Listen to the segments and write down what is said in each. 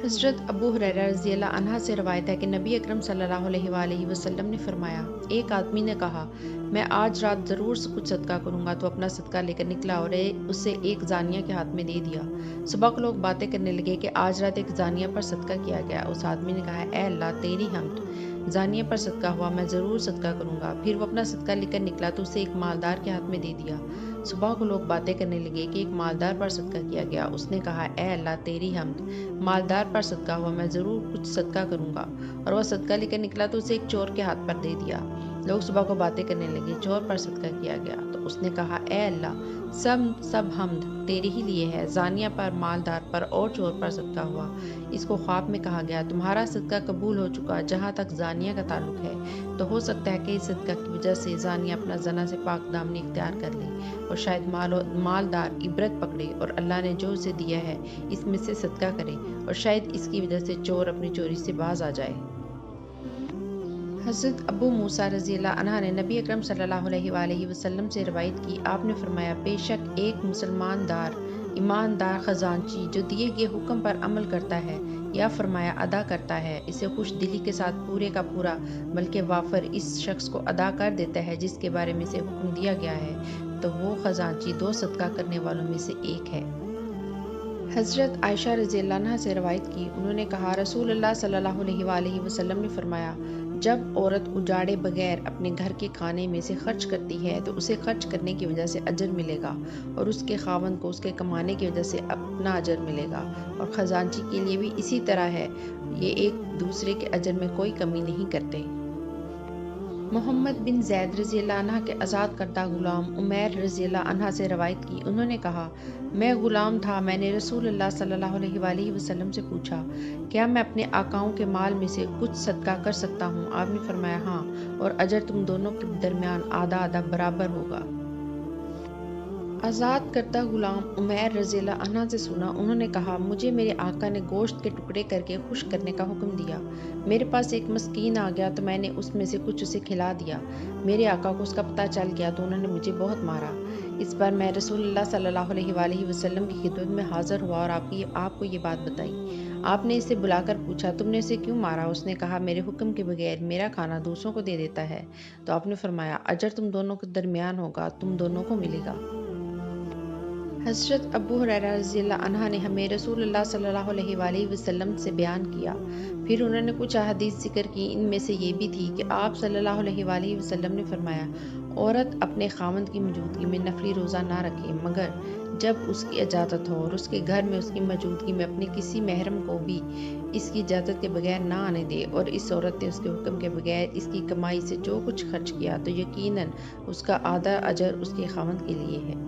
حضرت ابو ہریرہ رضی اللہ عنہ سے روایت ہے کہ نبی اکرم صلی اللہ علیہ وسلم نے فرمایا، ایک آدمی نے کہا، میں آج رات ضرور سے کچھ صدقہ کروں گا، تو اپنا صدقہ لے کر نکلا اور اسے ایک زانیہ کے ہاتھ میں دے دیا۔ صبح کو لوگ باتیں کرنے لگے کہ آج رات ایک زانیہ پر صدقہ کیا گیا۔ اس آدمی نے کہا، اے اللہ تیری حمد، زانیہ پر صدقہ ہوا، میں ضرور صدقہ کروں گا۔ پھر وہ اپنا صدقہ لے کر نکلا تو اسے ایک مالدار کے ہاتھ میں دے دیا۔ صبح کو لوگ باتیں کرنے لگے کہ ایک مالدار پر صدقہ کیا گیا۔ اس نے کہا، اے اللہ تیری حمد، مالدار پر صدقہ ہوا، میں ضرور کچھ صدقہ کروں گا۔ اور وہ صدقہ لے کر نکلا تو اسے ایک چور کے ہاتھ پر دے دیا۔ لوگ صبح کو باتیں کرنے لگے، چور پر صدقہ کیا گیا۔ تو اس نے کہا، اے اللہ، سب حمد تیرے ہی لیے ہے، زانیہ پر، مالدار پر اور چور پر صدقہ ہوا۔ اس کو خواب میں کہا گیا، تمہارا صدقہ قبول ہو چکا۔ جہاں تک زانیہ کا تعلق ہے تو ہو سکتا ہے کہ اس صدقہ کی وجہ سے زانیہ اپنا زنا سے پاک دامنی اختیار کر لے، اور شاید مالدار عبرت پکڑے اور اللہ نے جو اسے دیا ہے اس میں سے صدقہ کرے، اور شاید اس کی وجہ سے چور اپنی چوری سے باز آ جائے۔ حضرت ابو موسیٰ رضی اللہ عنہ نے نبی اکرم صلی اللہ علیہ وسلم سے روایت کی، آپ نے فرمایا، بے شک ایک ایماندار خزانچی جو دیے گئے حکم پر عمل کرتا ہے، یا فرمایا ادا کرتا ہے، اسے خوش دلی کے ساتھ پورے کا پورا بلکہ وافر اس شخص کو ادا کر دیتا ہے جس کے بارے میں اسے حکم دیا گیا ہے، تو وہ خزانچی 2 صدقہ کرنے والوں میں سے ایک ہے۔ حضرت عائشہ رضی اللہ عنہ سے روایت کی، انہوں نے کہا، رسول اللہ صلی اللہ علیہ وسلم نے فرمایا، جب عورت اجاڑے بغیر اپنے گھر کے کھانے میں سے خرچ کرتی ہے تو اسے خرچ کرنے کی وجہ سے اجر ملے گا، اور اس کے خاوند کو اس کے کمانے کی وجہ سے اپنا اجر ملے گا، اور خزانچی کے لیے بھی اسی طرح ہے، یہ ایک دوسرے کے اجر میں کوئی کمی نہیں کرتے۔ محمد بن زید رضی اللہ عنہ کے آزاد کردہ غلام عمیر رضی اللہ عنہ سے روایت کی، انہوں نے کہا، میں غلام تھا، میں نے رسول اللہ صلی اللہ علیہ وسلم سے پوچھا، کیا میں اپنے آقاؤں کے مال میں سے کچھ صدقہ کر سکتا ہوں؟ آپ نے فرمایا، ہاں، اور اجر تم دونوں کے درمیان آدھا آدھا برابر ہوگا۔ آزاد کردہ غلام عمیر رضی اللہ عنہ سے سنا، انہوں نے کہا، مجھے میرے آقا نے گوشت کے ٹکڑے کر کے خشک کرنے کا حکم دیا۔ میرے پاس ایک مسکین آ گیا تو میں نے اس میں سے کچھ اسے کھلا دیا۔ میرے آقا کو اس کا پتہ چل گیا تو انہوں نے مجھے بہت مارا۔ اس بار میں رسول اللہ صلی اللہ علیہ وسلم کی خدمت میں حاضر ہوا اور آپ کو یہ بات بتائی۔ آپ نے اسے بلا کر پوچھا، تم نے اسے کیوں مارا؟ اس نے کہا، میرے حکم کے بغیر میرا کھانا دوسروں کو دے دیتا ہے۔ تو آپ نے فرمایا، اجر تم دونوں کے درمیان ہوگا، تم دونوں کو ملے گا۔ حضرت ابو ہریرہ رضی اللہ عنہ نے ہمیں رسول اللہ صلی اللہ علیہ وسلم سے بیان کیا، پھر انہوں نے کچھ احادیث ذکر کی، ان میں سے یہ بھی تھی کہ آپ صلی اللہ علیہ وسلم نے فرمایا، عورت اپنے خاوند کی موجودگی میں نفلی روزہ نہ رکھے مگر جب اس کی اجازت ہو، اور اس کے گھر میں اس کی موجودگی میں اپنے کسی محرم کو بھی اس کی اجازت کے بغیر نہ آنے دے، اور اس عورت نے اس کے حکم کے بغیر اس کی کمائی سے جو کچھ خرچ کیا تو یقیناً اس کا آدھا اجر اس کے خاوند کے لیے ہے۔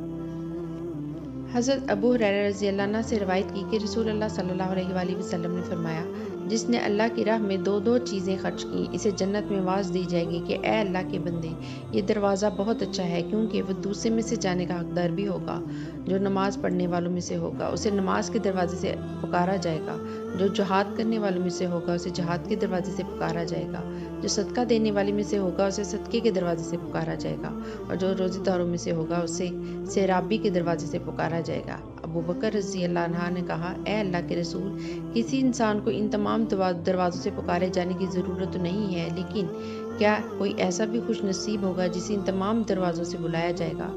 حضرت ابو ہریرہ رضی اللہ عنہ سے روایت کی کہ رسول اللہ صلی اللہ علیہ وسلم نے فرمایا، جس نے اللہ کی راہ میں 2 چیزیں خرچ کی، اسے جنت میں آواز دی جائے گی کہ اے اللہ کے بندے، یہ دروازہ بہت اچھا ہے، کیونکہ وہ دوسرے میں سے جانے کا حقدار بھی ہوگا۔ جو نماز پڑھنے والوں میں سے ہوگا اسے نماز کے دروازے سے پکارا جائے گا، جو جہاد کرنے والوں میں سے ہوگا اسے جہاد کے دروازے سے پکارا جائے گا، جو صدقہ دینے والے میں سے ہوگا اسے صدقے کے دروازے سے پکارا جائے گا، اور جو روزے داروں میں سے ہوگا اسے سیرابی کے دروازے سے پکارا جائے گا۔ ابو بکر رضی اللہ عنہ نے کہا، اے اللہ کے رسول، کسی انسان کو ان تمام دروازوں سے پکارے جانے کی ضرورت تو نہیں ہے، لیکن کیا کوئی ایسا بھی خوش نصیب ہوگا جسے ان تمام دروازوں سے بلایا جائے گا؟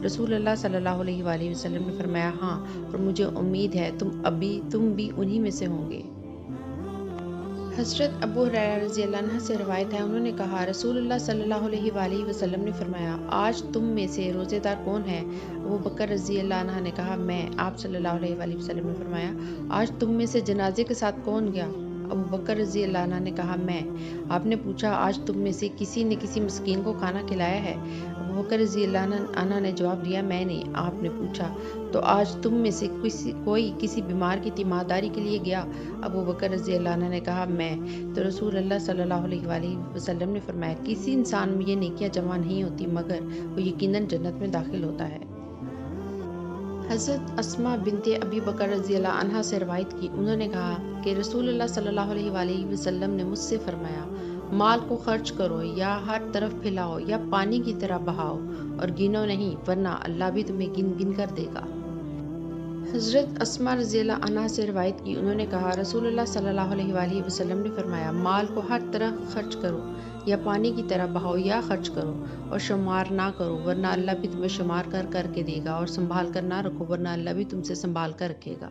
رسول اللہ صلی اللہ علیہ وسلم نے فرمایا، ہاں، اور مجھے امید ہے تم بھی انہی میں سے ہوں گے۔ حضرت ابو ہریرہ رضی اللہ عنہ سے روایت ہے، انہوں نے کہا، رسول اللہ صلی اللہ علیہ وسلم نے فرمایا، آج تم میں سے روزے دار کون ہے؟ ابو بکر رضی اللہ عنہ نے کہا، میں۔ آپ صلی اللہ علیہ وسلم نے فرمایا، آج تم میں سے جنازے کے ساتھ کون گیا؟ ابو بکر رضی اللہ عنہ نے کہا، میں۔ آپ نے پوچھا، آج تم میں سے کسی نے کسی مسکین کو کھانا کھلایا ہے؟ ابو بکر رضی اللہ عنہ نے جواب دیا، میں نے۔ آپ نے پوچھا، تو آج تم میں سے کوئی کسی بیمار کی تیمارداری کے لیے گیا؟ ابو بکر رضی اللہ عنہ نے کہا، میں۔ تو رسول اللہ صلی اللہ علیہ وسلم نے فرمایا، کسی انسان میں یہ نیکیاں جمع نہیں ہوتی مگر وہ یقیناً جنت میں داخل ہوتا ہے۔ حضرت اسماء بنت ابی بکر رضی اللہ عنہا سے روایت کی، انہوں نے کہا کہ رسول اللہ صلی اللہ علیہ وسلم نے مجھ سے فرمایا، مال کو خرچ کرو یا ہر طرف پھیلاؤ یا پانی کی طرح بہاؤ، اور گنو نہیں ورنہ اللہ بھی تمہیں گن گن کر دے گا۔ حضرت اسما رضی اللہ عنہا سے روایت کی، انہوں نے کہا رسول اللہ صلی اللہ علیہ وآلہ وسلم نے فرمایا مال کو ہر طرح خرچ کرو، یا پانی کی طرح بہاؤ یا خرچ کرو، اور شمار نہ کرو ورنہ اللہ بھی تمہیں شمار کر کے دے گا، اور سنبھال کر نہ رکھو ورنہ اللہ بھی تم سے سنبھال کر رکھے گا۔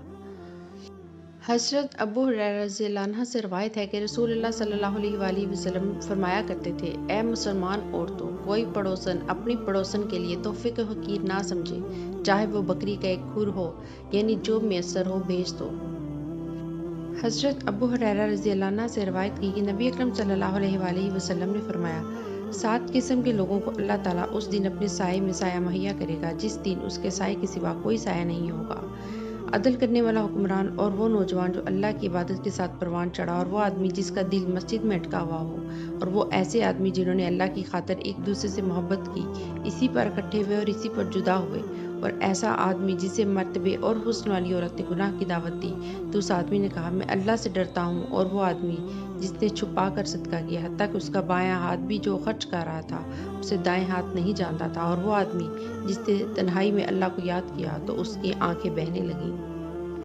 حضرت ابو ہریرہ رضی اللہ عنہ سے روایت ہے کہ رسول اللہ صلی اللہ علیہ وآلہ وسلم فرمایا کرتے تھے، اے مسلمان عورتوں، کوئی پڑوسن اپنی پڑوسن کے لیے تحفے کو حقیر نہ سمجھے، چاہے وہ بکری کا ایک کھر ہو، یعنی جو میسر ہو بھیج دو۔ حضرت ابو ہریرہ رضی اللہ عنہ سے روایت کی کہ نبی اکرم صلی اللہ علیہ وآلہ وسلم نے فرمایا، 7 قسم کے لوگوں کو اللہ تعالیٰ اس دن اپنے سائے میں سایہ مہیا کرے گا جس دن اس کے سائے کے سوا کوئی سایہ نہیں ہوگا: عدل کرنے والا حکمران، اور وہ نوجوان جو اللہ کی عبادت کے ساتھ پروان چڑھا، اور وہ آدمی جس کا دل مسجد میں اٹکا ہوا ہو، اور وہ ایسے آدمی جنہوں نے اللہ کی خاطر ایک دوسرے سے محبت کی، اسی پر اکٹھے ہوئے اور اسی پر جدا ہوئے، اور ایسا آدمی جسے مرتبے اور حسن والی عورت نے گناہ کی دعوت دی۔ تو اس آدمی نے کہا میں اللہ سے ڈرتا ہوں، اور وہ آدمی جس نے چھپا کر صدقہ کیا حتیٰ کہ اس کا بایاں ہاتھ بھی جو خرچ کر رہا تھا اسے دائیں ہاتھ نہیں جانتا تھا، اور وہ آدمی جس نے تنہائی میں اللہ کو یاد کیا تو اس کی آنکھیں بہنے لگیں۔